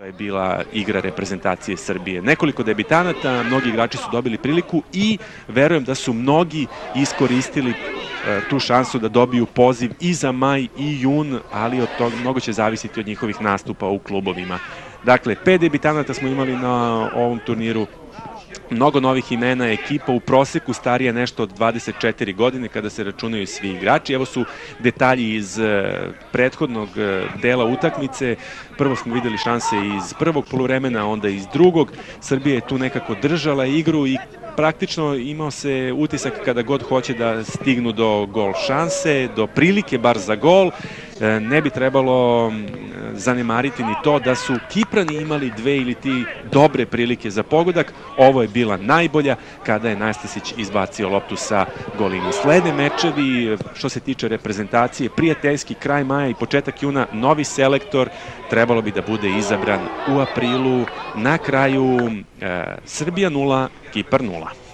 To je bila igra reprezentacije Srbije. Nekoliko debitanata, mnogi igrači su dobili priliku i verujem da su mnogi iskoristili tu šansu da dobiju poziv i za maj i jun, ali od toga mnogo će zavisiti od njihovih nastupa u klubovima. Dakle, 5 debitanata smo imali na ovom turniru, mnogo novih imena, ekipa u proseku starija nešto od 24 godine kada se računaju svi igrači. Evo su detalji iz prethodnog dela utakmice. Prvo smo videli šanse iz prvog poluvremena, onda iz drugog. Srbija je tu nekako držala igru i praktično imao se utisak kada god hoće da stignu do gol šanse, do prilike bar za gol. Ne bi trebalo zanemariti ni to da su Kiprani imali 2 ili 3 dobre prilike za pogodak. Ovo je bila najbolja kada je Nastasić izbacio loptu sa golini. Slede mečevi što se tiče reprezentacije, prijateljski kraj maja i početak juna, novi selektor trebalo bi da bude izabran u aprilu. Na kraju Srbija 0, Kipar 0.